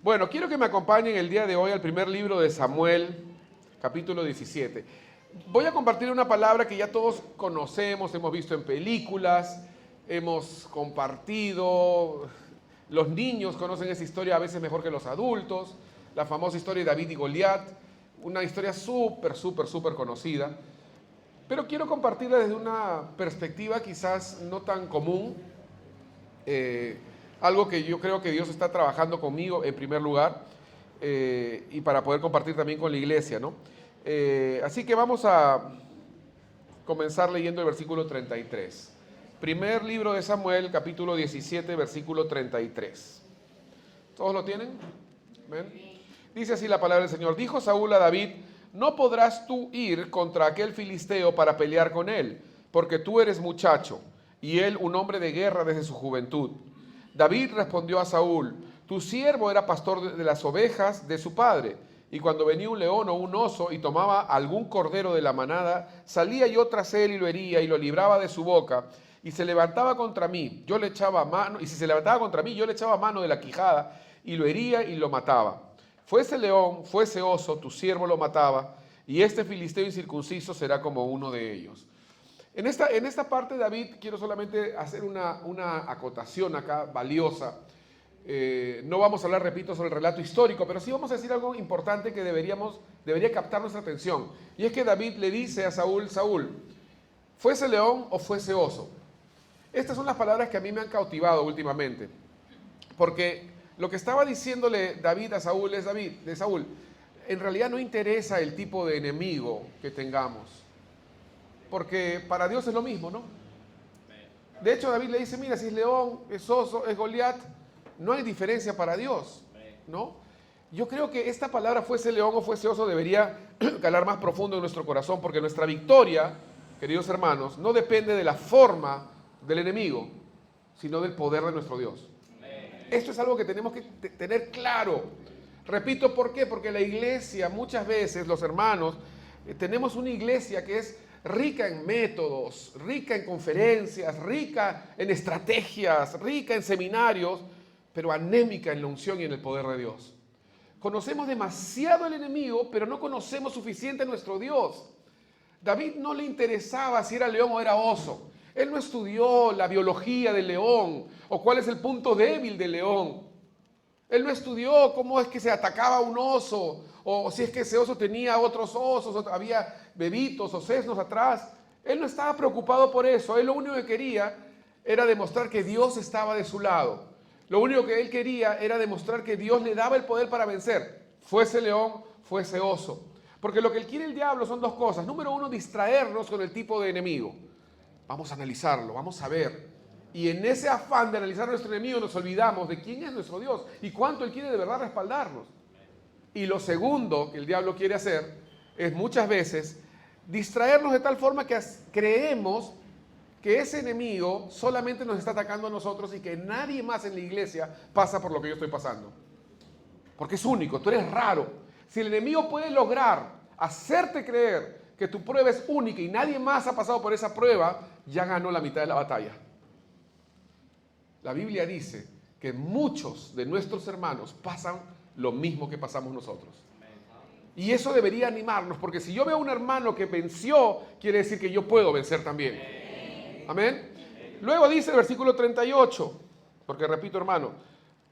Bueno, quiero que me acompañen el día de hoy al primer libro de Samuel, capítulo 17. Voy a compartir una palabra que ya todos conocemos, hemos visto en películas, hemos compartido. Los niños conocen esa historia a veces mejor que los adultos. La famosa historia de David y Goliat, una historia súper conocida. Pero quiero compartirla desde una perspectiva quizás no tan común. Algo que yo creo que Dios está trabajando conmigo en primer lugar y para poder compartir también con la iglesia, ¿no? Así que vamos a comenzar leyendo el versículo 33. Primer libro de Samuel, capítulo 17, versículo 33. ¿Todos lo tienen? ¿Ven? Dice así la palabra del Señor. Dijo Saúl a David: no podrás tú ir contra aquel filisteo para pelear con él, porque tú eres muchacho, y él un hombre de guerra desde su juventud. David respondió a Saúl: tu siervo era pastor de las ovejas de su padre, y cuando venía un león o un oso y tomaba algún cordero de la manada, salía yo tras él y lo hería y lo libraba de su boca, y se levantaba contra mí, yo le echaba mano, y si se levantaba contra mí, yo le echaba mano de la quijada, y lo hería y lo mataba. Fuese león, fuese oso, tu siervo lo mataba, y este filisteo incircunciso será como uno de ellos. En esta parte, David, quiero solamente hacer una acotación acá valiosa. No vamos a hablar, repito, sobre el relato histórico, pero sí vamos a decir algo importante que debería captar nuestra atención. Y es que David le dice a Saúl: Saúl, ¿fuese león o fuese oso? Estas son las palabras que a mí me han cautivado últimamente. Porque lo que estaba diciéndole David a Saúl es: Saúl, en realidad no interesa el tipo de enemigo que tengamos. Porque para Dios es lo mismo, ¿no? De hecho, David le dice: mira, si es león, es oso, es Goliat, no hay diferencia para Dios, ¿no? Yo creo que esta palabra, fuese león o fuese oso, debería calar más profundo en nuestro corazón, porque nuestra victoria, queridos hermanos, no depende de la forma del enemigo, sino del poder de nuestro Dios. Esto es algo que tenemos que tener claro. Repito, ¿por qué? Porque la iglesia, muchas veces, los hermanos, tenemos una iglesia que es rica en métodos, rica en conferencias, rica en estrategias, rica en seminarios, pero anémica en la unción y en el poder de Dios. Conocemos demasiado al enemigo, pero no conocemos suficiente a nuestro Dios. David no le interesaba si era león o era oso. Él no estudió la biología del león o cuál es el punto débil del león. Él no estudió cómo es que se atacaba un oso, o si es que ese oso tenía otros osos, o había bebitos o sesnos atrás. Él no estaba preocupado por eso. Él lo único que quería era demostrar que Dios estaba de su lado. Lo único que él quería era demostrar que Dios le daba el poder para vencer, fuese león, fuese oso. Porque lo que él quiere el diablo son dos cosas. Número uno, distraernos con el tipo de enemigo. Vamos a analizarlo, vamos a ver. Y en ese afán de analizar a nuestro enemigo nos olvidamos de quién es nuestro Dios y cuánto Él quiere de verdad respaldarnos. Y lo segundo que el diablo quiere hacer es muchas veces distraernos de tal forma que creemos que ese enemigo solamente nos está atacando a nosotros y que nadie más en la iglesia pasa por lo que yo estoy pasando. Porque es único, tú eres raro. Si el enemigo puede lograr hacerte creer que tu prueba es única y nadie más ha pasado por esa prueba, ya ganó la mitad de la batalla. La Biblia dice que muchos de nuestros hermanos pasan lo mismo que pasamos nosotros. Y eso debería animarnos, porque si yo veo a un hermano que venció, quiere decir que yo puedo vencer también. Amén. Luego dice el versículo 38, porque repito, hermano,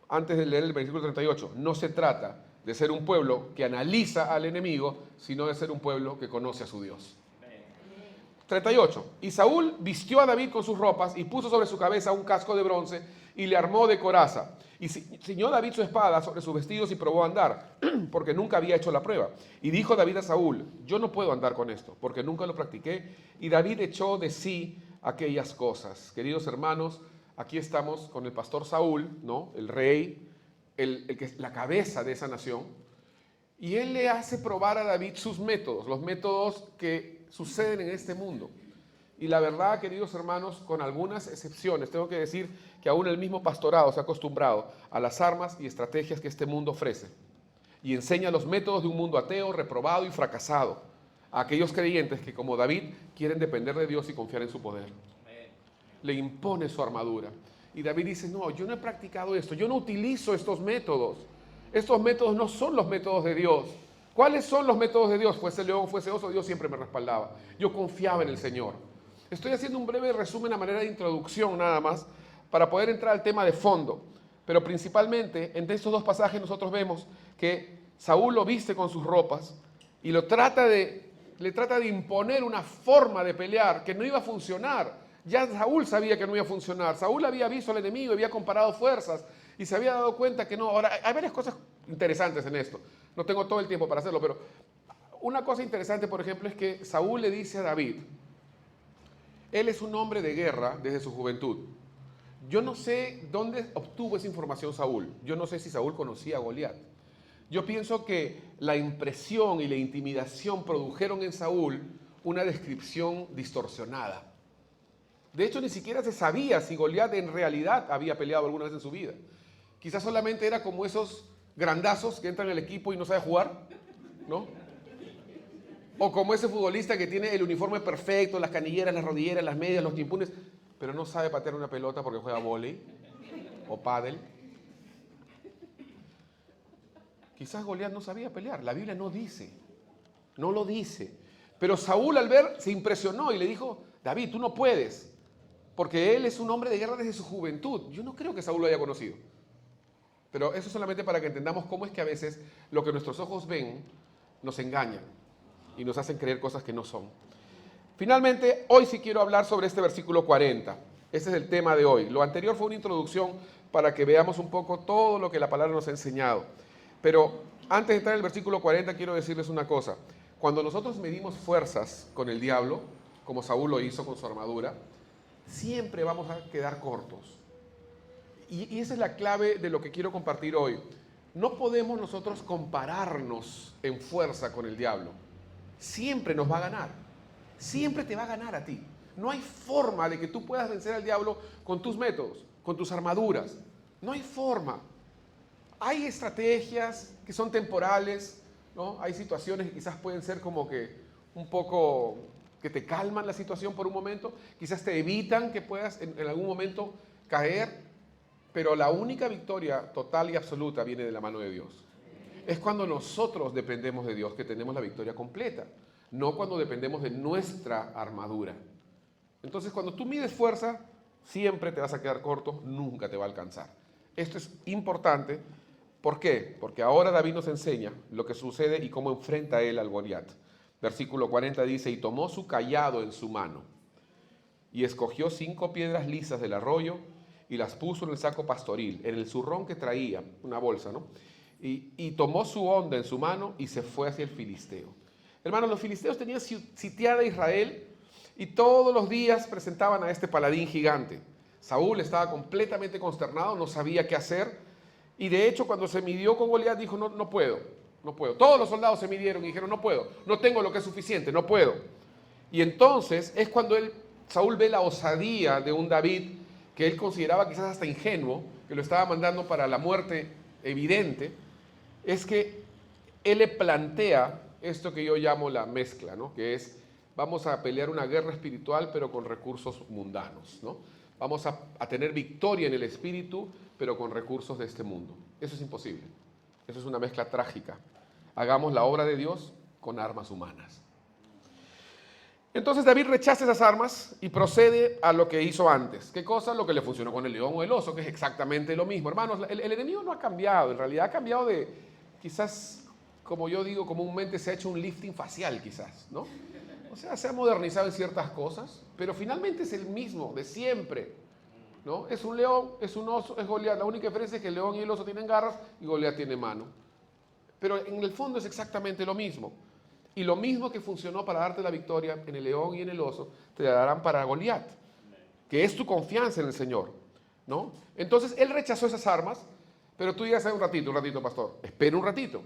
antes de leer el versículo 38, no se trata de ser un pueblo que analiza al enemigo, sino de ser un pueblo que conoce a su Dios. 38. Y Saúl vistió a David con sus ropas y puso sobre su cabeza un casco de bronce y le armó de coraza. Y ciñó David su espada sobre sus vestidos y probó a andar, porque nunca había hecho la prueba. Y dijo David a Saúl: yo no puedo andar con esto, porque nunca lo practiqué. Y David echó de sí aquellas cosas. Queridos hermanos, aquí estamos con el pastor Saúl, ¿no? El rey, el que es la cabeza de esa nación. Y él le hace probar a David sus métodos, los métodos que suceden en este mundo. Y la verdad, queridos hermanos, con algunas excepciones, tengo que decir que aún el mismo pastorado se ha acostumbrado a las armas y estrategias que este mundo ofrece. Y enseña los métodos de un mundo ateo, reprobado y fracasado a aquellos creyentes que, como David, quieren depender de Dios y confiar en su poder. Le impone su armadura. Y David dice: no, yo no he practicado esto, yo no utilizo estos métodos. Estos métodos no son los métodos de Dios. ¿Cuáles son los métodos de Dios? Fuese león, fuese oso, Dios siempre me respaldaba. Yo confiaba en el Señor. Estoy haciendo un breve resumen a manera de introducción nada más, para poder entrar al tema de fondo. Pero principalmente, entre estos dos pasajes nosotros vemos que Saúl lo viste con sus ropas y le trata de imponer una forma de pelear que no iba a funcionar. Ya Saúl sabía que no iba a funcionar. Saúl había visto al enemigo, había comparado fuerzas y se había dado cuenta que no. Ahora, hay varias cosas interesantes en esto. No tengo todo el tiempo para hacerlo, pero una cosa interesante, por ejemplo, es que Saúl le dice a David, él es un hombre de guerra desde su juventud. Yo no sé dónde obtuvo esa información Saúl. Yo no sé si Saúl conocía a Goliat. Yo pienso que la impresión y la intimidación produjeron en Saúl una descripción distorsionada. De hecho, ni siquiera se sabía si Goliat en realidad había peleado alguna vez en su vida. Quizás solamente era como esos grandazos que entran al equipo y no sabe jugar, ¿no? O como ese futbolista que tiene el uniforme perfecto, las canilleras, las rodilleras, las medias, los chimpunes, pero no sabe patear una pelota porque juega vóley o pádel. Quizás Goliat no sabía pelear, la Biblia no dice, no lo dice. Pero Saúl al ver se impresionó y le dijo, David, tú no puedes, porque él es un hombre de guerra desde su juventud. Yo no creo que Saúl lo haya conocido. Pero eso solamente para que entendamos cómo es que a veces lo que nuestros ojos ven nos engañan y nos hacen creer cosas que no son. Finalmente, hoy sí quiero hablar sobre este versículo 40. Ese es el tema de hoy. Lo anterior fue una introducción para que veamos un poco todo lo que la palabra nos ha enseñado. Pero antes de entrar en el versículo 40, quiero decirles una cosa. Cuando nosotros medimos fuerzas con el diablo, como Saúl lo hizo con su armadura, siempre vamos a quedar cortos. Y esa es la clave de lo que quiero compartir hoy. No podemos nosotros compararnos en fuerza con el diablo. Siempre nos va a ganar. Siempre te va a ganar a ti. No hay forma de que tú puedas vencer al diablo con tus métodos, con tus armaduras. No hay forma. Hay estrategias que son temporales, ¿no? Hay situaciones que quizás pueden ser como que un poco que te calman la situación por un momento, quizás te evitan que puedas en algún momento caer, pero la única victoria total y absoluta viene de la mano de Dios. Es cuando nosotros dependemos de Dios que tenemos la victoria completa, no cuando dependemos de nuestra armadura. Entonces, cuando tú mides fuerza, siempre te vas a quedar corto, nunca te va a alcanzar. Esto es importante. ¿Por qué? Porque ahora David nos enseña lo que sucede y cómo enfrenta él al Goliat. Versículo 40 dice, y tomó su cayado en su mano, y escogió 5 piedras lisas del arroyo, y las puso en el saco pastoril, en el zurrón que traía, una bolsa, ¿no? Y tomó su honda en su mano, y se fue hacia el filisteo. Hermanos, los filisteos tenían sitiada Israel, y todos los días presentaban a este paladín gigante. Saúl estaba completamente consternado, no sabía qué hacer, y de hecho cuando se midió con Goliat dijo, no puedo. Todos los soldados se midieron y dijeron, no puedo, no tengo lo que es suficiente, no puedo. Y entonces es cuando Saúl ve la osadía de un David que él consideraba quizás hasta ingenuo, que lo estaba mandando para la muerte evidente, es que él le plantea esto que yo llamo la mezcla, ¿no? Que es, vamos a pelear una guerra espiritual pero con recursos mundanos, ¿no? Vamos a tener victoria en el espíritu pero con recursos de este mundo. Eso es imposible. Eso es una mezcla trágica. Hagamos la obra de Dios con armas humanas. Entonces David rechaza esas armas y procede a lo que hizo antes. ¿Qué cosa? Lo que le funcionó con el león o el oso, que es exactamente lo mismo. Hermanos, el enemigo no ha cambiado. En realidad ha cambiado de, quizás, como yo digo comúnmente, se ha hecho un lifting facial quizás, ¿no? O sea, se ha modernizado en ciertas cosas, pero finalmente es el mismo, de siempre, ¿no? Es un león, es un oso, es Goliat. La única diferencia es que el león y el oso tienen garras y Goliat tiene mano. Pero en el fondo es exactamente lo mismo. Y lo mismo que funcionó para darte la victoria en el león y en el oso, te la darán para Goliat, que es tu confianza en el Señor, ¿no? Entonces, él rechazó esas armas, pero tú digas, un ratito, pastor, espera un ratito.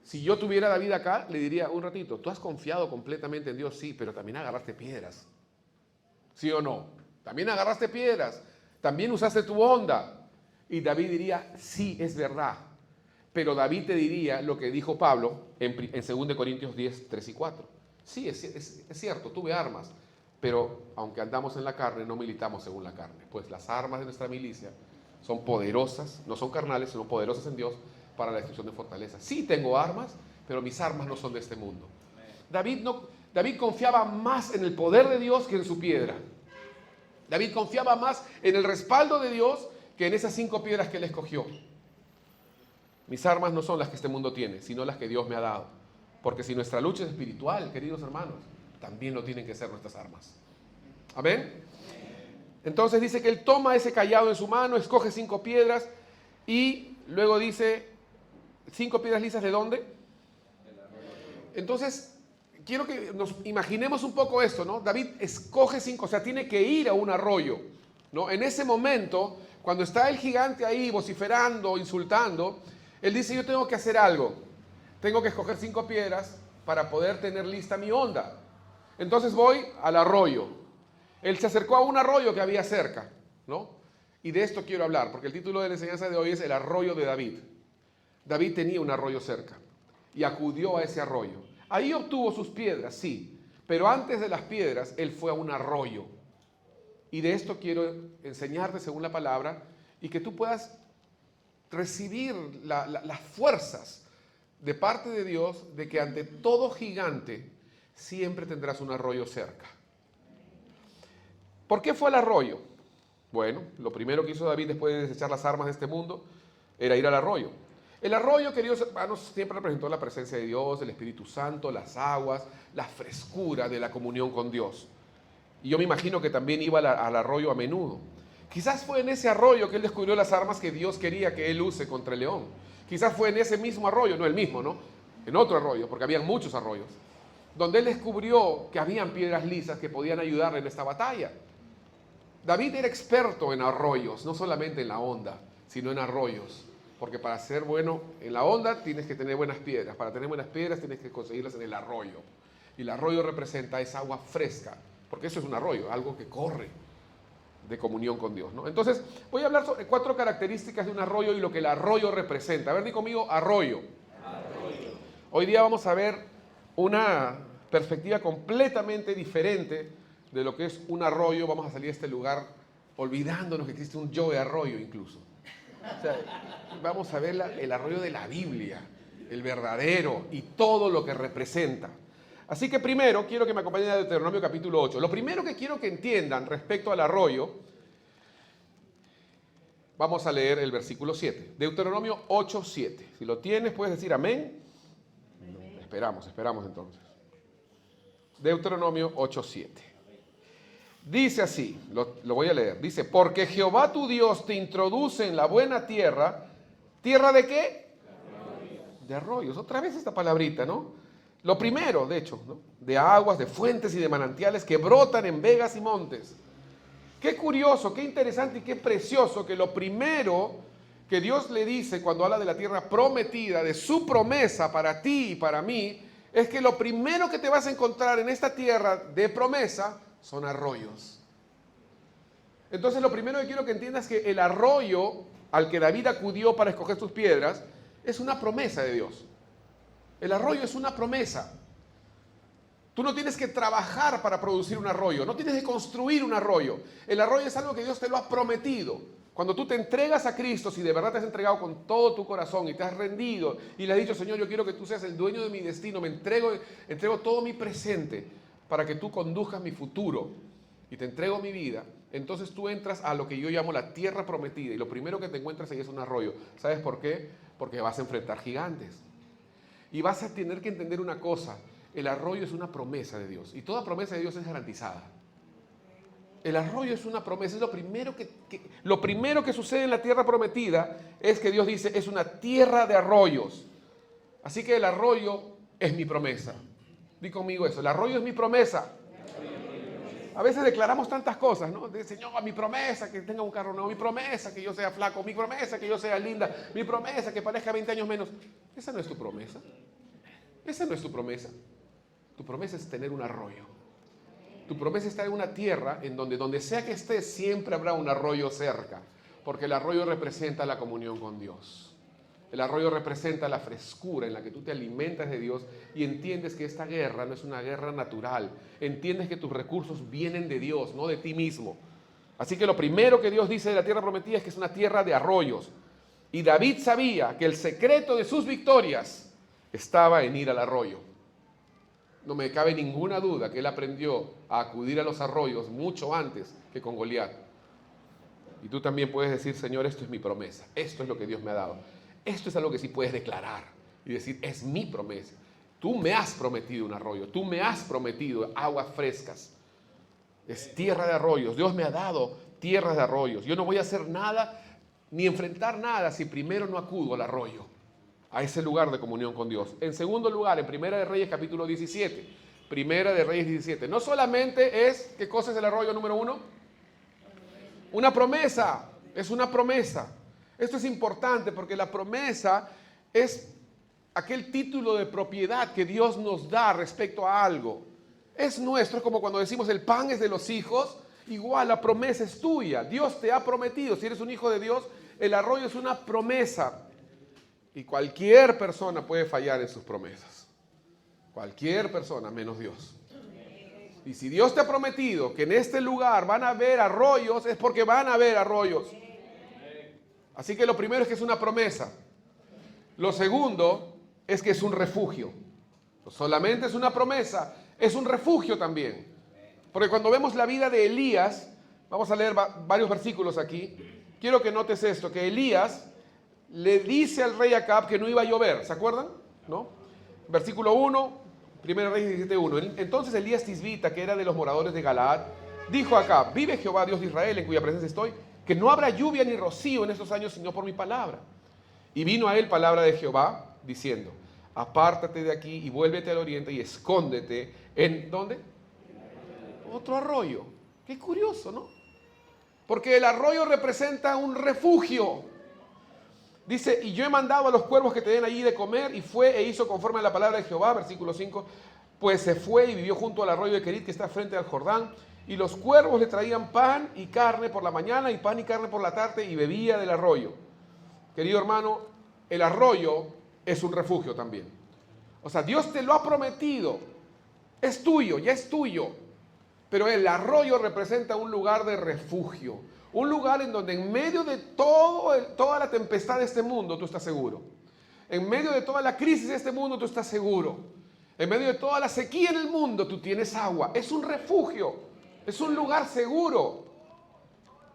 Si yo tuviera a David acá, le diría, un ratito, tú has confiado completamente en Dios, sí, pero también agarraste piedras. ¿Sí o no? También agarraste piedras, también usaste tu honda. Y David diría, sí, es verdad. Pero David te diría lo que dijo Pablo en 2 Corintios 10, 3 y 4. Sí, es cierto, tuve armas, pero aunque andamos en la carne, no militamos según la carne. Pues las armas de nuestra milicia son poderosas, no son carnales, sino poderosas en Dios para la destrucción de fortalezas. Sí tengo armas, pero mis armas no son de este mundo. David confiaba más en el poder de Dios que en su piedra. David confiaba más en el respaldo de Dios que en esas 5 piedras que él escogió. Mis armas no son las que este mundo tiene, sino las que Dios me ha dado. Porque si nuestra lucha es espiritual, queridos hermanos, también lo tienen que ser nuestras armas. ¿Amén? Entonces dice que él toma ese cayado en su mano, escoge 5 piedras y luego dice, 5 piedras lisas ¿de dónde? Entonces, quiero que nos imaginemos un poco esto, ¿no? David escoge 5, o sea, tiene que ir a un arroyo, ¿no? En ese momento, cuando está el gigante ahí vociferando, insultando, él dice, yo tengo que hacer algo. Tengo que escoger 5 piedras para poder tener lista mi onda. Entonces voy al arroyo. Él se acercó a un arroyo que había cerca, ¿no? Y de esto quiero hablar, porque el título de la enseñanza de hoy es el arroyo de David. David tenía un arroyo cerca y acudió a ese arroyo. Ahí obtuvo sus piedras, sí, pero antes de las piedras, él fue a un arroyo. Y de esto quiero enseñarte según la palabra y que tú puedas recibir las fuerzas de parte de Dios de que ante todo gigante siempre tendrás un arroyo cerca. ¿Por qué fue al arroyo? Bueno, lo primero que hizo David después de desechar las armas de este mundo era ir al arroyo. El arroyo, queridos hermanos, siempre representó la presencia de Dios, el Espíritu Santo, las aguas, la frescura de la comunión con Dios. Y yo me imagino que también iba al arroyo a menudo. Quizás fue en ese arroyo que él descubrió las armas que Dios quería que él use contra el león. Quizás fue en ese mismo arroyo, no el mismo, ¿no? En otro arroyo, porque habían muchos arroyos, donde él descubrió que habían piedras lisas que podían ayudarle en esta batalla. David era experto en arroyos, no solamente en la honda, sino en arroyos. Porque para ser bueno en la honda tienes que tener buenas piedras. Para tener buenas piedras tienes que conseguirlas en el arroyo. Y el arroyo representa esa agua fresca, porque eso es un arroyo, algo que corre de comunión con Dios, ¿no? Entonces, voy a hablar sobre 4 características de un arroyo y lo que el arroyo representa. A ver, di conmigo, arroyo. Arroyo. Hoy día vamos a ver una perspectiva completamente diferente de lo que es un arroyo. Vamos a salir de este lugar olvidándonos que existe un Joe Arroyo incluso. O sea, vamos a ver el arroyo de la Biblia, el verdadero y todo lo que representa. Así que primero quiero que me acompañen a Deuteronomio capítulo 8. Lo primero que quiero que entiendan respecto al arroyo, vamos a leer el versículo 7. Deuteronomio 8, 7. Si lo tienes, puedes decir amén. Esperamos entonces. Deuteronomio 8, 7. Dice así, lo voy a leer. Dice, porque Jehová tu Dios te introduce en la buena tierra. ¿Tierra de qué? De arroyos. Otra vez esta palabrita, ¿no? Lo primero, de hecho, ¿no? De aguas, de fuentes y de manantiales que brotan en vegas y montes. Qué curioso, qué interesante y qué precioso que lo primero que Dios le dice cuando habla de la tierra prometida, de su promesa para ti y para mí, es que lo primero que te vas a encontrar en esta tierra de promesa son arroyos. Entonces lo primero que quiero que entiendas es que el arroyo al que David acudió para escoger sus piedras es una promesa de Dios. El arroyo es una promesa. Tú no tienes que trabajar para producir un arroyo, no tienes que construir un arroyo. El arroyo es algo que Dios te lo ha prometido. Cuando tú te entregas a Cristo, si de verdad te has entregado con todo tu corazón y te has rendido y le has dicho, Señor, yo quiero que tú seas el dueño de mi destino, me entrego todo mi presente para que tú conduzcas mi futuro y te entrego mi vida, entonces tú entras a lo que yo llamo la tierra prometida y lo primero que te encuentras ahí es un arroyo. ¿Sabes por qué? Porque vas a enfrentar gigantes. Y vas a tener que entender una cosa, el arroyo es una promesa de Dios y toda promesa de Dios es garantizada. El arroyo es una promesa, es lo primero que sucede en la tierra prometida es que Dios dice, es una tierra de arroyos. Así que el arroyo es mi promesa. Di conmigo eso, el arroyo es mi promesa. A veces declaramos tantas cosas, ¿no? De, Señor, mi promesa que tenga un carro nuevo, mi promesa que yo sea flaco, mi promesa que yo sea linda, mi promesa que parezca 20 años menos. Esa no es tu promesa. Esa no es tu promesa. Tu promesa es tener un arroyo. Tu promesa está en una tierra en donde sea que estés, siempre habrá un arroyo cerca, porque el arroyo representa la comunión con Dios. El arroyo representa la frescura en la que tú te alimentas de Dios y entiendes que esta guerra no es una guerra natural. Entiendes que tus recursos vienen de Dios, no de ti mismo. Así que lo primero que Dios dice de la tierra prometida es que es una tierra de arroyos. Y David sabía que el secreto de sus victorias estaba en ir al arroyo. No me cabe ninguna duda que él aprendió a acudir a los arroyos mucho antes que con Goliat. Y tú también puedes decir, Señor, esto es mi promesa, esto es lo que Dios me ha dado. Esto es algo que sí puedes declarar y decir, es mi promesa. Tú me has prometido un arroyo, tú me has prometido aguas frescas. Es tierra de arroyos, Dios me ha dado tierras de arroyos. Yo no voy a hacer nada ni enfrentar nada si primero no acudo al arroyo, a ese lugar de comunión con Dios. En segundo lugar, en Primera de Reyes capítulo 17, Primera de Reyes 17, no solamente es, ¿qué cosa es el arroyo número 1? Una promesa, es una promesa. Esto es importante porque la promesa es aquel título de propiedad que Dios nos da respecto a algo. Es nuestro, es como cuando decimos el pan es de los hijos, igual la promesa es tuya. Dios te ha prometido, si eres un hijo de Dios, el arroyo es una promesa. Y cualquier persona puede fallar en sus promesas. Cualquier persona, menos Dios. Y si Dios te ha prometido que en este lugar van a haber arroyos, es porque van a haber arroyos. Así que lo primero es que es una promesa. Lo segundo es que es un refugio. No solamente es una promesa, es un refugio también. Porque cuando vemos la vida de Elías, vamos a leer varios versículos aquí. Quiero que notes esto, que Elías le dice al rey Acab que no iba a llover. ¿Se acuerdan? ¿No? Versículo 1, 1 Reyes 17:1. Entonces Elías Tisbita, que era de los moradores de Galaad, dijo a Acab, vive Jehová Dios de Israel, en cuya presencia estoy, que no habrá lluvia ni rocío en estos años, sino por mi palabra. Y vino a él palabra de Jehová, diciendo, apártate de aquí y vuélvete al oriente y escóndete en, ¿dónde? Otro arroyo. Qué curioso, ¿no? Porque el arroyo representa un refugio. Dice, y yo he mandado a los cuervos que te den allí de comer, y fue e hizo conforme a la palabra de Jehová, versículo 5, pues se fue y vivió junto al arroyo de Querit, que está frente al Jordán, y los cuervos le traían pan y carne por la mañana, y pan y carne por la tarde, y bebía del arroyo. Querido hermano, el arroyo es un refugio también. O sea, Dios te lo ha prometido, es tuyo, ya es tuyo, pero el arroyo representa un lugar de refugio. Un lugar en donde en medio de toda la tempestad de este mundo tú estás seguro. En medio de toda la crisis de este mundo tú estás seguro. En medio de toda la sequía en el mundo tú tienes agua. Es un refugio. Es un lugar seguro.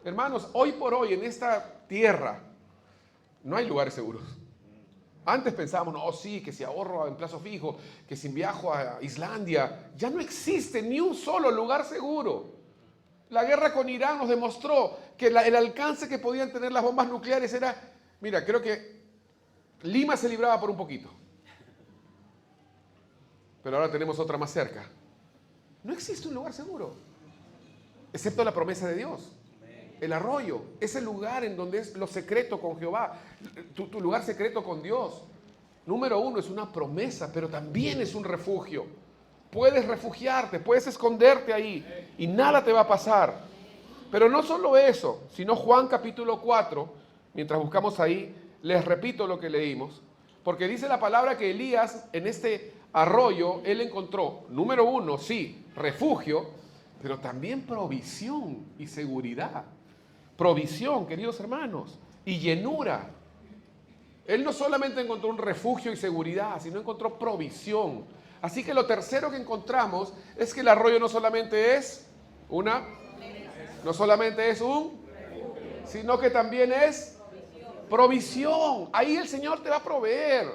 Hermanos, hoy por hoy en esta tierra no hay lugares seguros. Antes pensábamos, no, sí, que si ahorro en plazo fijo, que si viajo a Islandia, ya no existe ni un solo lugar seguro. La guerra con Irán nos demostró que el alcance que podían tener las bombas nucleares era, mira, creo que Lima se libraba por un poquito. Pero ahora tenemos otra más cerca. No existe un lugar seguro, excepto la promesa de Dios. El arroyo, ese lugar en donde es lo secreto con Jehová, tu lugar secreto con Dios. Número 1, es una promesa, pero también es un refugio. Puedes refugiarte, puedes esconderte ahí y nada te va a pasar. Pero no solo eso, sino Juan capítulo 4, mientras buscamos ahí, les repito lo que leímos, porque dice la palabra que Elías en este arroyo, él encontró, número 1, sí, refugio, pero también provisión y seguridad. Provisión, queridos hermanos, y llenura. Él no solamente encontró un refugio y seguridad, sino encontró provisión. Así que lo tercero que encontramos es que el arroyo no solamente es sino que también es provisión. Ahí el Señor te va a proveer.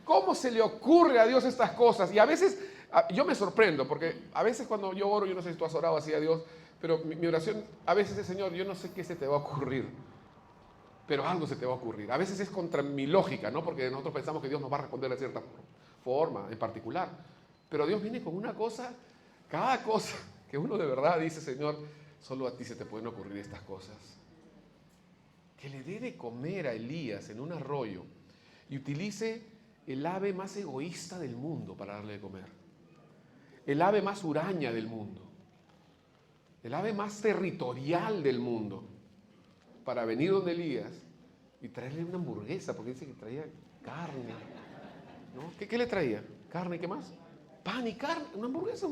¿Cómo se le ocurre a Dios estas cosas? Y a veces, yo me sorprendo, porque a veces cuando yo oro, yo no sé si tú has orado así a Dios, pero mi oración a veces es, Señor, yo no sé qué se te va a ocurrir, pero algo se te va a ocurrir. A veces es contra mi lógica, ¿no? Porque nosotros pensamos que Dios nos va a responder de cierta forma en particular. Pero Dios viene con una cosa, cada cosa que uno de verdad dice, Señor, solo a ti se te pueden ocurrir estas cosas. Que le dé de comer a Elías en un arroyo y utilice el ave más egoísta del mundo para darle de comer. El ave más huraña del mundo. El ave más territorial del mundo. Para venir donde Elías y traerle una hamburguesa, porque dice que traía carne. ¿No? ¿Qué le traía? ¿Carne y qué más? Pan y carne, una hamburguesa.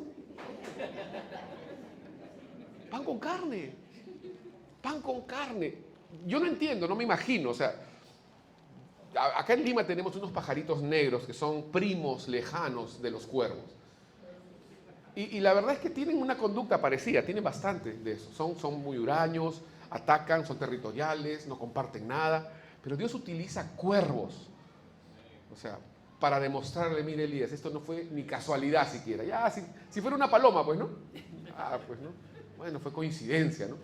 Pan con carne. Pan con carne. Yo no entiendo, no me imagino, o sea, Acá en Lima tenemos unos pajaritos negros que son primos lejanos de los cuervos. Y la verdad es que tienen una conducta parecida, tienen bastante de eso. Son muy huraños, atacan, son territoriales, no comparten nada. Pero Dios utiliza cuervos, o sea, para demostrarle, mire Elías, esto no fue ni casualidad siquiera. Ya, si fuera una paloma, pues, ¿no? Ah, pues, ¿no? Bueno, fue coincidencia, ¿no?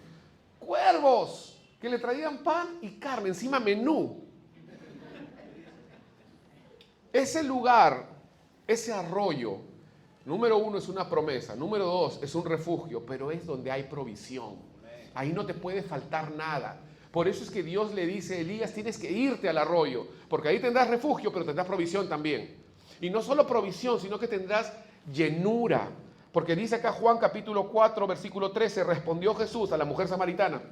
Cuervos que le traían pan y carne, encima menú. Ese lugar, ese arroyo, número 1 es una promesa, número 2 es un refugio, pero es donde hay provisión. Ahí no te puede faltar nada. Por eso es que Dios le dice a Elías, tienes que irte al arroyo, porque ahí tendrás refugio, pero tendrás provisión también. Y no solo provisión, sino que tendrás llenura. Porque dice acá Juan capítulo 4, versículo 13, respondió Jesús a la mujer samaritana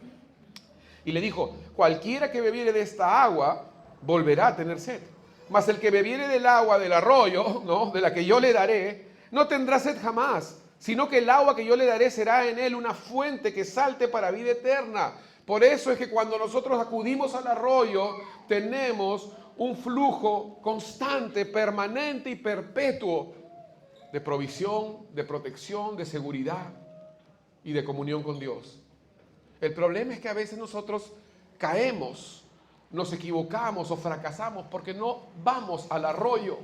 y le dijo, cualquiera que bebiere de esta agua, volverá a tener sed. Mas el que bebiere del agua del arroyo, ¿no?, de la que yo le daré, no tendrá sed jamás, sino que el agua que yo le daré será en él una fuente que salte para vida eterna. Por eso es que cuando nosotros acudimos al arroyo, tenemos un flujo constante, permanente y perpetuo de provisión, de protección, de seguridad y de comunión con Dios. El problema es que a veces nosotros caemos, nos equivocamos o fracasamos porque no vamos al arroyo,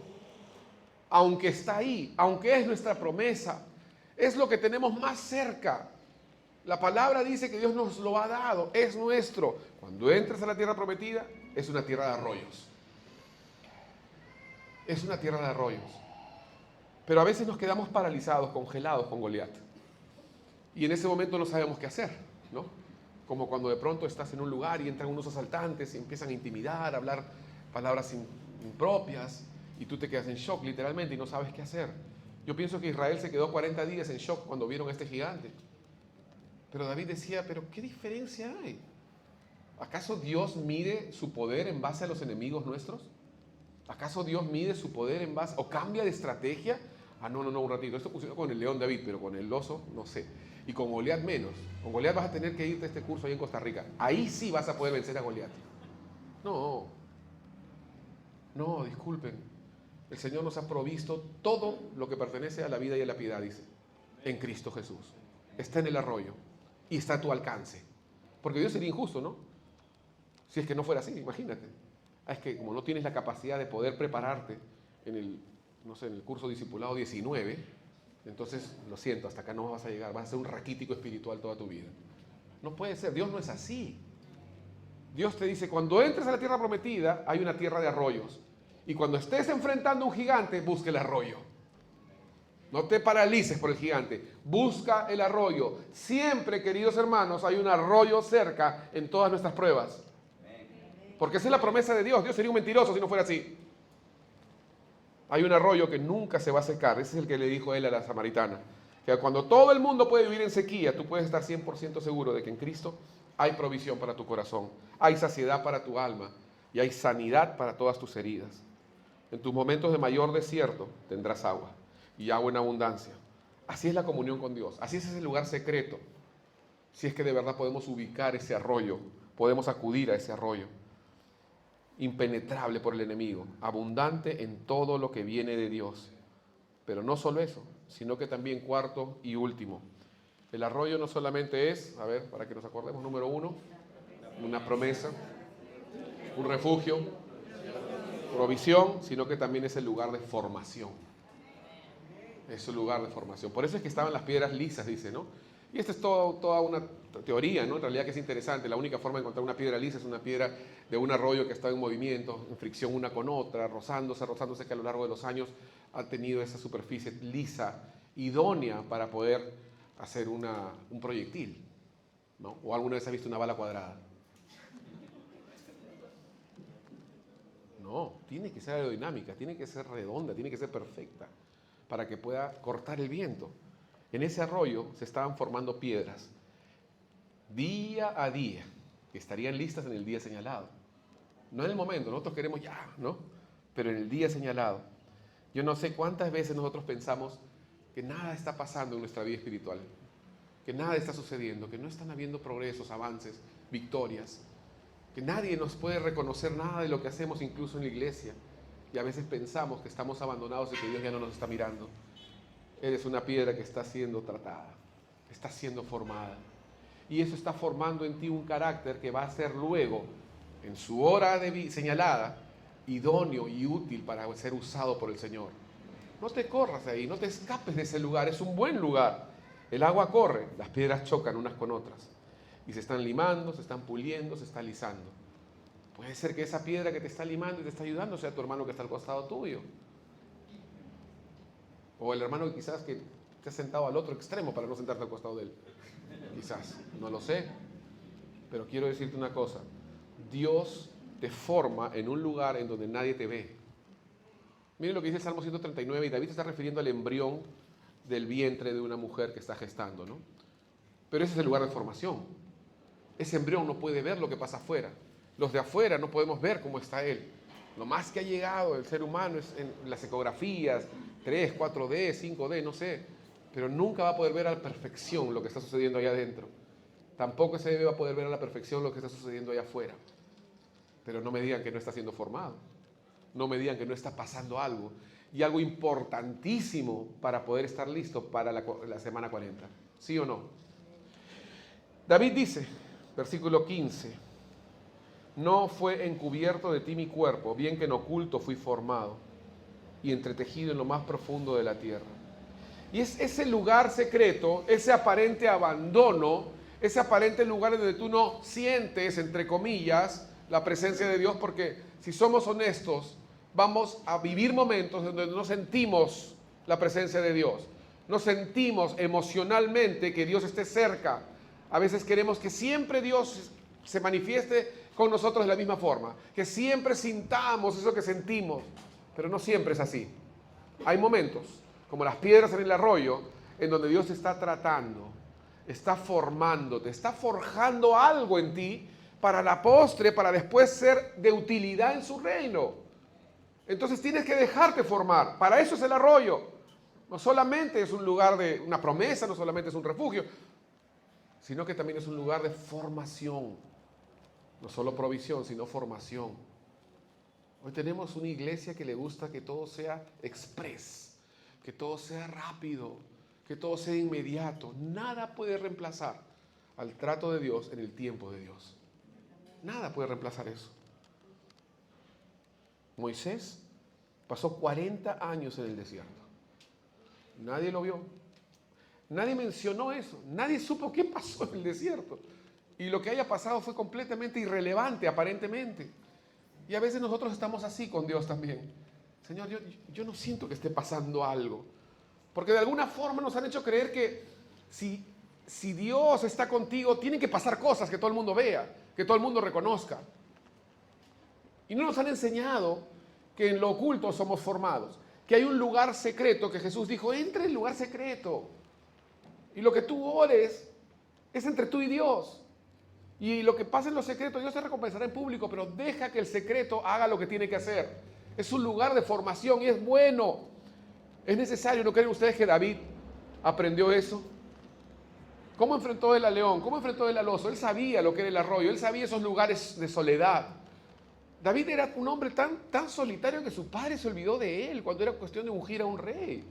aunque está ahí, aunque es nuestra promesa, es lo que tenemos más cerca. La palabra dice que Dios nos lo ha dado, es nuestro. Cuando entres a la tierra prometida, es una tierra de arroyos. Es una tierra de arroyos. Pero a veces nos quedamos paralizados, congelados con Goliat. Y en ese momento no sabemos qué hacer, ¿no? Como cuando de pronto estás en un lugar y entran unos asaltantes y empiezan a intimidar, a hablar palabras impropias, y tú te quedas en shock literalmente y no sabes qué hacer. Yo pienso que Israel se quedó 40 días en shock cuando vieron a este gigante. Pero David decía, pero ¿qué diferencia hay? ¿Acaso Dios mide su poder en base a los enemigos nuestros? ¿Acaso Dios mide su poder en base, o cambia de estrategia? Ah, no, un ratito, esto funcionó con el león David, pero con el oso, no sé. Y con Goliat menos. Con Goliat vas a tener que irte a este curso ahí en Costa Rica. Ahí sí vas a poder vencer a Goliat. No, disculpen. El Señor nos ha provisto todo lo que pertenece a la vida y a la piedad, dice, en Cristo Jesús. Está en el arroyo y está a tu alcance. Porque Dios sería injusto, ¿no? Si es que no fuera así, imagínate. Es que como no tienes la capacidad de poder prepararte en el curso discipulado 19, entonces, lo siento, hasta acá no vas a llegar, vas a ser un raquítico espiritual toda tu vida. No puede ser, Dios no es así. Dios te dice, cuando entres a la tierra prometida, hay una tierra de arroyos. Y cuando estés enfrentando a un gigante, busca el arroyo. No te paralices por el gigante, busca el arroyo. Siempre, queridos hermanos, hay un arroyo cerca en todas nuestras pruebas. Porque esa es la promesa de Dios. Dios sería un mentiroso si no fuera así. Hay un arroyo que nunca se va a secar. Ese es el que le dijo él a la samaritana. Que cuando todo el mundo puede vivir en sequía, tú puedes estar 100% seguro de que en Cristo hay provisión para tu corazón, hay saciedad para tu alma y hay sanidad para todas tus heridas. En tus momentos de mayor desierto tendrás agua y agua en abundancia. Así es la comunión con Dios. Así es ese lugar secreto. Si es que de verdad podemos ubicar ese arroyo, podemos acudir a ese arroyo. Impenetrable por el enemigo, abundante en todo lo que viene de Dios. Pero no solo eso, sino que también cuarto y último. El arroyo no solamente es, a ver, para que nos acordemos, número 1, una promesa, un refugio, provisión, sino que también es el lugar de formación. Es el lugar de formación. Por eso es que estaban las piedras lisas, dice, ¿no? Y esta es toda una teoría, ¿no? En realidad que es interesante. La única forma de encontrar una piedra lisa es una piedra de un arroyo que está en movimiento, en fricción una con otra, rozándose, que a lo largo de los años ha tenido esa superficie lisa, idónea para poder hacer un proyectil, ¿no? ¿O alguna vez has visto una bala cuadrada? No, tiene que ser aerodinámica, tiene que ser redonda, tiene que ser perfecta para que pueda cortar el viento. En ese arroyo se estaban formando piedras día a día que estarían listas en el día señalado. No en el momento, nosotros queremos ya, ¿no? Pero en el día señalado. Yo no sé cuántas veces nosotros pensamos que nada está pasando en nuestra vida espiritual, que nada está sucediendo, que no están habiendo progresos, avances, victorias. que nadie nos puede reconocer nada de lo que hacemos, incluso en la iglesia. Y a veces pensamos que estamos abandonados y que Dios ya no nos está mirando. Eres una piedra que está siendo tratada, está siendo formada. Y eso está formando en ti un carácter que va a ser luego, en su hora señalada, idóneo y útil para ser usado por el Señor. No te corras de ahí, no te escapes de ese lugar, es un buen lugar. El agua corre, las piedras chocan unas con otras. Y se están limando, se están puliendo, se está alisando. Puede ser que esa piedra que te está limando y te está ayudando sea tu hermano que está al costado tuyo. O el hermano que quizás que te ha sentado al otro extremo para no sentarte al costado de él. Quizás, no lo sé. Pero quiero decirte una cosa. Dios te forma en un lugar en donde nadie te ve. Miren lo que dice el Salmo 139, y David se está refiriendo al embrión del vientre de una mujer que está gestando, ¿no? Pero ese es el lugar de formación. Ese embrión no puede ver lo que pasa afuera. Los de afuera no podemos ver cómo está él. Lo más que ha llegado el ser humano es en las ecografías, 3, 4D, 5D, no sé. Pero nunca va a poder ver a la perfección lo que está sucediendo allá adentro. Tampoco se va a poder ver a la perfección lo que está sucediendo allá afuera. Pero no me digan que no está siendo formado. No me digan que no está pasando algo. Y algo importantísimo para poder estar listo para la semana 40. ¿Sí o no? David dice, versículo 15, no fue encubierto de ti mi cuerpo, bien que en oculto fui formado y entretejido en lo más profundo de la tierra. Y es ese lugar secreto, ese aparente abandono, ese aparente lugar en donde tú no sientes, entre comillas, la presencia de Dios, porque si somos honestos, vamos a vivir momentos en donde no sentimos la presencia de Dios. No sentimos emocionalmente que Dios esté cerca. A veces queremos que siempre Dios se manifieste con nosotros de la misma forma, que siempre sintamos eso que sentimos, pero no siempre es así. Hay momentos, como las piedras en el arroyo, en donde Dios te está tratando, está formándote, está forjando algo en ti para la postre, para después ser de utilidad en su reino. Entonces tienes que dejarte formar. Para eso es el arroyo. No solamente es un lugar de una promesa, no solamente es un refugio, sino que también es un lugar de formación. No solo provisión, sino formación. Hoy tenemos una iglesia que le gusta que todo sea express, que todo sea rápido, que todo sea inmediato. Nada puede reemplazar al trato de Dios en el tiempo de Dios. Nada puede reemplazar eso. Moisés pasó 40 años en el desierto. Nadie lo vio. Nadie mencionó eso. Nadie supo qué pasó en el desierto. Y lo que haya pasado fue completamente irrelevante, aparentemente. Y a veces nosotros estamos así con Dios también. Señor, yo no siento que esté pasando algo. Porque de alguna forma nos han hecho creer que si Dios está contigo, tienen que pasar cosas que todo el mundo vea, que todo el mundo reconozca. Y no nos han enseñado que en lo oculto somos formados, que hay un lugar secreto que Jesús dijo, entra en el lugar secreto. Y lo que tú ores es entre tú y Dios. Y lo que pasa en lo secreto, Dios te recompensará en público, pero deja que el secreto haga lo que tiene que hacer. Es un lugar de formación y es bueno. Es necesario. ¿No creen ustedes que David aprendió eso? ¿Cómo enfrentó él al león? ¿Cómo enfrentó él al oso? Él sabía lo que era el arroyo. Él sabía esos lugares de soledad. David era un hombre tan solitario que su padre se olvidó de él cuando era cuestión de ungir a un rey.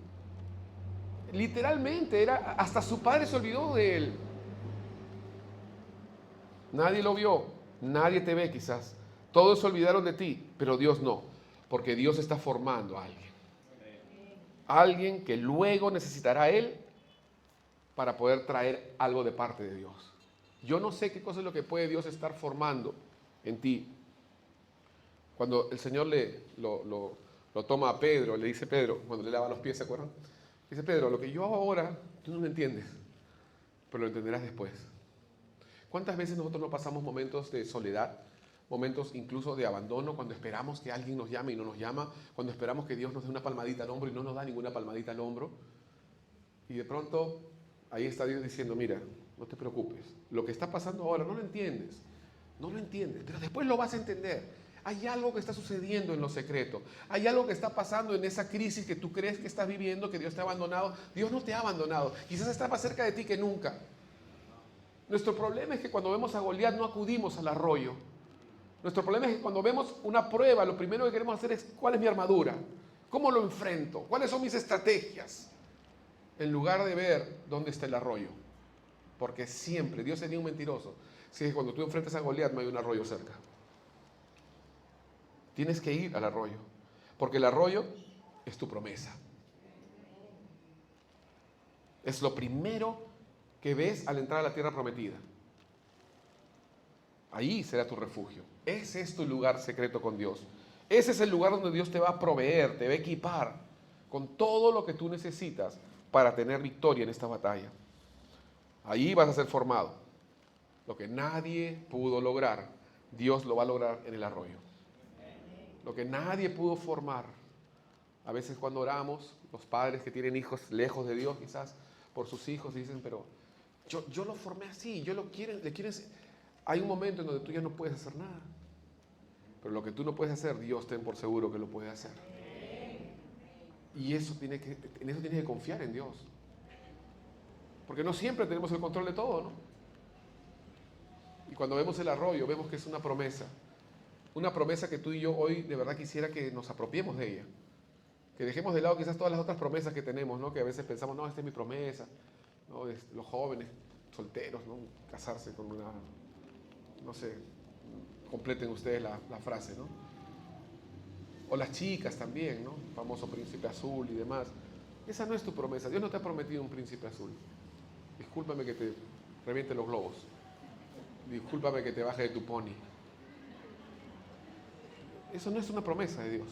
Literalmente, hasta su padre se olvidó de él. Nadie lo vio, nadie te ve quizás. Todos se olvidaron de ti, pero Dios no, porque Dios está formando a alguien. Alguien que luego necesitará a Él para poder traer algo de parte de Dios. Yo no sé qué cosa es lo que puede Dios estar formando en ti. Cuando el Señor lo toma a Pedro, le dice Pedro, cuando le lava los pies, ¿se acuerdan? Dice Pedro, lo que yo hago ahora, tú no lo entiendes, pero lo entenderás después. ¿Cuántas veces nosotros no pasamos momentos de soledad, momentos incluso de abandono, cuando esperamos que alguien nos llame y no nos llama, cuando esperamos que Dios nos dé una palmadita al hombro y no nos da ninguna palmadita al hombro? Y de pronto, ahí está Dios diciendo, mira, no te preocupes, lo que está pasando ahora no lo entiendes, pero después lo vas a entender. Hay algo que está sucediendo en lo secreto. Hay algo que está pasando en esa crisis que tú crees que estás viviendo, que Dios te ha abandonado. Dios no te ha abandonado. Quizás está más cerca de ti que nunca. Nuestro problema es que cuando vemos a Goliat no acudimos al arroyo. Nuestro problema es que cuando vemos una prueba, lo primero que queremos hacer es ¿cuál es mi armadura? ¿Cómo lo enfrento? ¿Cuáles son mis estrategias? En lugar de ver dónde está el arroyo. Porque siempre, Dios sería un mentiroso si es que cuando tú enfrentas a Goliat no hay un arroyo cerca. Tienes que ir al arroyo, porque el arroyo es tu promesa. Es lo primero que ves al entrar a la tierra prometida. Ahí será tu refugio. Ese es tu lugar secreto con Dios. Ese es el lugar donde Dios te va a proveer, te va a equipar con todo lo que tú necesitas para tener victoria en esta batalla. Ahí vas a ser formado. Lo que nadie pudo lograr, Dios lo va a lograr en el arroyo. Lo que nadie pudo formar. A veces cuando oramos, los padres que tienen hijos lejos de Dios, quizás por sus hijos, dicen, pero yo lo formé así, le quieren. Hay un momento en donde tú ya no puedes hacer nada. Pero lo que tú no puedes hacer, Dios ten por seguro que lo puede hacer. Y en eso tienes que confiar en Dios. Porque no siempre tenemos el control de todo, ¿no? Y cuando vemos el arroyo, vemos que es una promesa. Una promesa que tú y yo hoy de verdad quisiera que nos apropiemos de ella. Que dejemos de lado quizás todas las otras promesas que tenemos, ¿no? Que a veces pensamos, no, esta es mi promesa, ¿no? Los jóvenes, solteros, ¿no? Casarse con una, no sé, completen ustedes la frase, ¿no? O las chicas también, ¿no? El famoso príncipe azul y demás. Esa no es tu promesa. Dios no te ha prometido un príncipe azul. Discúlpame que te reviente los globos. Discúlpame que te baje de tu pony. Eso no es una promesa de Dios.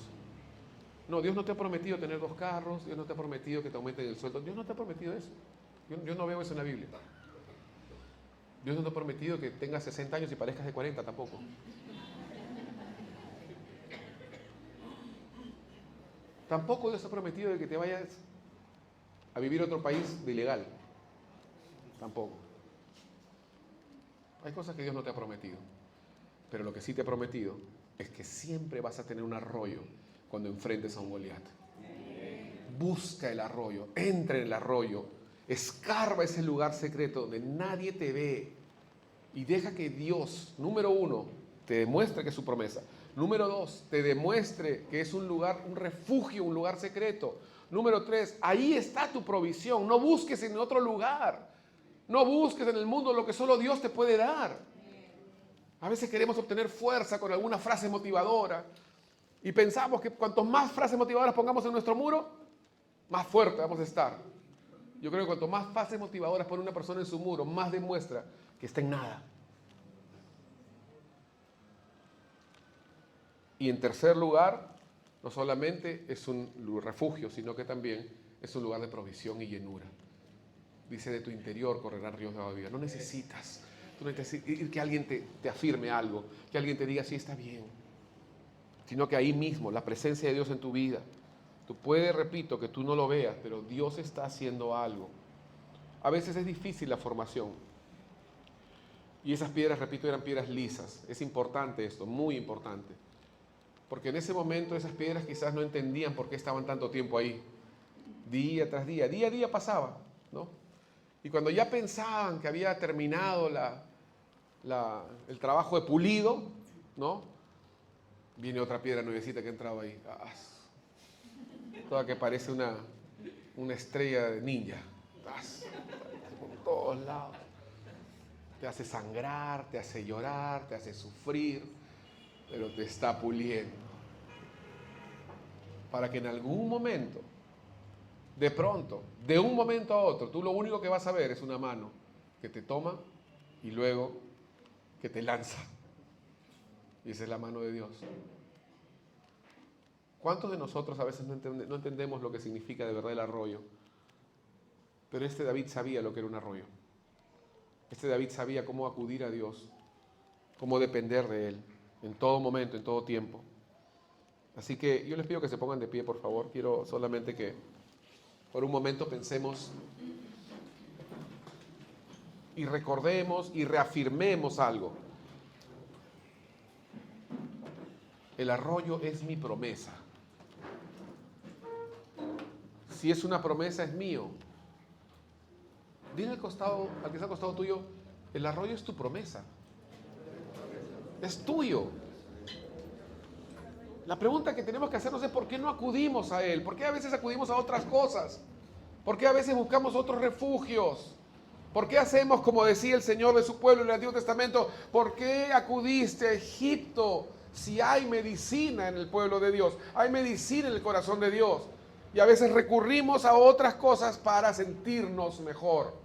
No, Dios no te ha prometido tener 2 carros, Dios no te ha prometido que te aumenten el sueldo, Dios no te ha prometido eso. Yo no veo eso en la Biblia. Dios no te ha prometido que tengas 60 años y parezcas de 40 tampoco. Tampoco Dios te ha prometido de que te vayas a vivir a otro país de ilegal. Tampoco. Hay cosas que Dios no te ha prometido. Pero lo que sí te ha prometido es que siempre vas a tener un arroyo cuando enfrentes a un Goliat. Busca el arroyo, entra en el arroyo, escarba ese lugar secreto donde nadie te ve y deja que Dios, número 1, te demuestre que es su promesa. Número 2, te demuestre que es un lugar, un refugio, un lugar secreto. Número 3, ahí está tu provisión. No busques en otro lugar. No busques en el mundo lo que solo Dios te puede dar. A veces queremos obtener fuerza con alguna frase motivadora y pensamos que cuanto más frases motivadoras pongamos en nuestro muro, más fuerte vamos a estar. Yo creo que cuanto más frases motivadoras pone una persona en su muro, más demuestra que está en nada. Y en tercer lugar, no solamente es un refugio, sino que también es un lugar de provisión y llenura. Dice, de tu interior correrán ríos de agua viva. No necesitas que alguien te afirme algo, que alguien te diga, sí, está bien. Sino que ahí mismo, la presencia de Dios en tu vida. Tú puedes, repito, que tú no lo veas, pero Dios está haciendo algo. A veces es difícil la formación. Y esas piedras, repito, eran piedras lisas. Es importante esto, muy importante. Porque en ese momento esas piedras quizás no entendían por qué estaban tanto tiempo ahí. Día tras día, día a día pasaba, ¿no? Y cuando ya pensaban que había terminado el trabajo de pulido, ¿no? Viene otra piedra nuevecita que ha entrado ahí. Toda que parece una estrella de ninja. Por todos lados. Te hace sangrar, te hace llorar, te hace sufrir, pero te está puliendo. Para que en algún momento, de pronto, de un momento a otro, tú lo único que vas a ver es una mano que te toma y luego que te lanza. Y esa es la mano de Dios. ¿Cuántos de nosotros a veces no entendemos lo que significa de verdad el arroyo? Pero este David sabía lo que era un arroyo. Este David sabía cómo acudir a Dios, cómo depender de Él, en todo momento, en todo tiempo. Así que yo les pido que se pongan de pie, por favor. Quiero solamente que por un momento pensemos y recordemos y reafirmemos algo. El arroyo es mi promesa. Si es una promesa, es mío. Dile al que está al costado tuyo, el arroyo es tu promesa. Es tuyo. La pregunta que tenemos que hacernos es ¿por qué no acudimos a Él? ¿Por qué a veces acudimos a otras cosas? ¿Por qué a veces buscamos otros refugios? ¿Por qué hacemos como decía el Señor de su pueblo en el Antiguo Testamento? ¿Por qué acudiste a Egipto si hay medicina en el pueblo de Dios? Hay medicina en el corazón de Dios. Y a veces recurrimos a otras cosas para sentirnos mejor.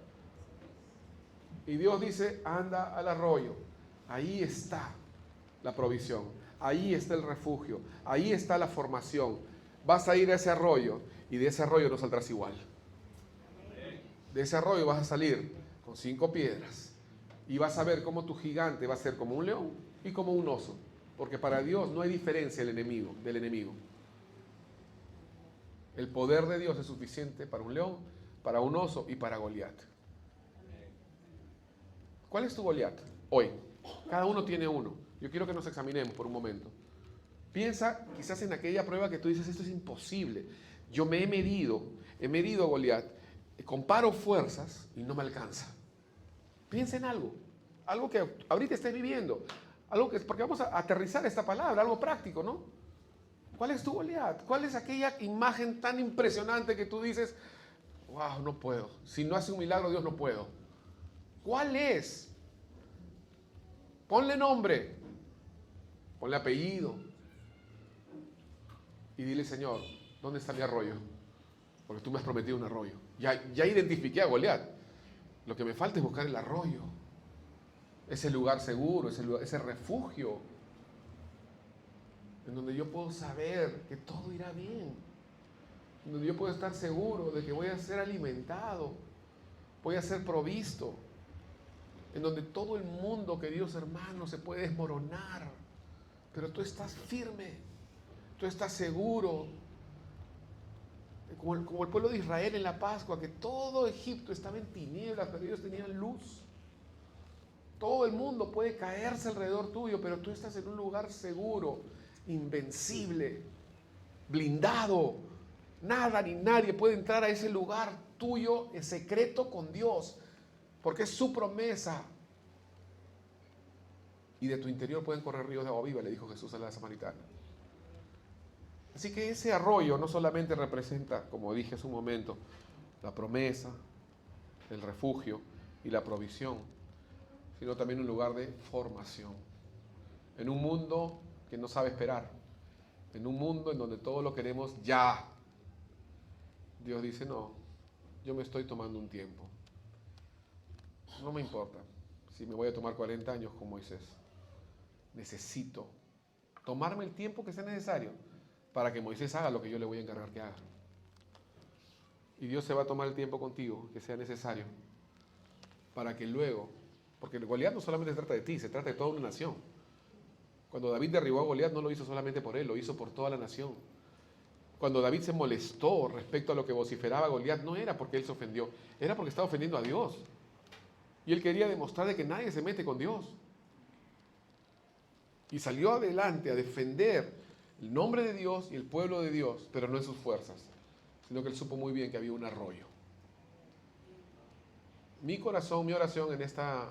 Y Dios dice, anda al arroyo. Ahí está la provisión. Ahí está el refugio. Ahí está la formación. Vas a ir a ese arroyo y de ese arroyo no saldrás igual. De ese arroyo vas a salir con 5 piedras y vas a ver cómo tu gigante va a ser como un león y como un oso. Porque para Dios no hay diferencia del enemigo. El poder de Dios es suficiente para un león, para un oso y para Goliat. ¿Cuál es tu Goliat hoy? Cada uno tiene uno. Yo quiero que nos examinemos por un momento. Piensa quizás en aquella prueba que tú dices, esto es imposible. Yo me he medido a Goliat, comparo fuerzas y no me alcanza. Piensa en algo que ahorita estés viviendo, porque vamos a aterrizar esta palabra, algo práctico, ¿no? ¿Cuál es tu Goliat? ¿Cuál es aquella imagen tan impresionante que tú dices, wow, no puedo? Si no hace un milagro, Dios, no puedo. ¿Cuál es? Ponle nombre, ponle apellido y dile, Señor, ¿dónde está mi arroyo? Porque tú me has prometido un arroyo. Ya identifiqué a Goliat. Lo que me falta es buscar el arroyo, ese lugar seguro, ese refugio, en donde yo puedo saber que todo irá bien, en donde yo puedo estar seguro de que voy a ser alimentado, voy a ser provisto, en donde todo el mundo, queridos hermanos, se puede desmoronar, pero tú estás firme, tú estás seguro, como el pueblo de Israel en la Pascua, que todo Egipto estaba en tinieblas, pero ellos tenían luz. Todo el mundo puede caerse alrededor tuyo, pero tú estás en un lugar seguro, invencible, blindado. Nada ni nadie puede entrar a ese lugar tuyo en secreto con Dios, porque es su promesa. Y de tu interior pueden correr ríos de agua viva, le dijo Jesús a la samaritana. Así que ese arroyo no solamente representa, como dije hace un momento, la promesa, el refugio y la provisión, sino también un lugar de formación. En un mundo que no sabe esperar, en un mundo en donde todo lo queremos ya, Dios dice, no, yo me estoy tomando un tiempo. No me importa si me voy a tomar 40 años con Moisés. Necesito tomarme el tiempo que sea necesario para que Moisés haga lo que yo le voy a encargar que haga. Y Dios se va a tomar el tiempo contigo que sea necesario para que luego, porque el Goliat no solamente se trata de ti, se trata de toda una nación. Cuando David derribó a Goliat no lo hizo solamente por él, lo hizo por toda la nación. Cuando David se molestó respecto a lo que vociferaba Goliat, no era porque él se ofendió, era porque estaba ofendiendo a Dios. Y él quería demostrar de que nadie se mete con Dios. Y salió adelante a defender el nombre de Dios y el pueblo de Dios, pero no en sus fuerzas, sino que él supo muy bien que había un arroyo. Mi corazón, mi oración en esta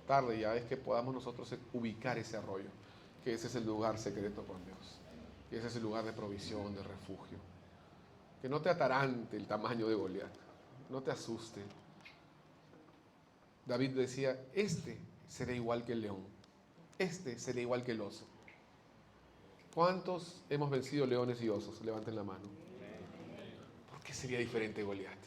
tarde ya es que podamos nosotros ubicar ese arroyo, que ese es el lugar secreto con Dios, que ese es el lugar de provisión, de refugio. Que no te atarante el tamaño de Goliat, no te asuste. David decía, este será igual que el león, este será igual que el oso. ¿Cuántos hemos vencido leones y osos? Levanten la mano. ¿Por qué sería diferente Goliat?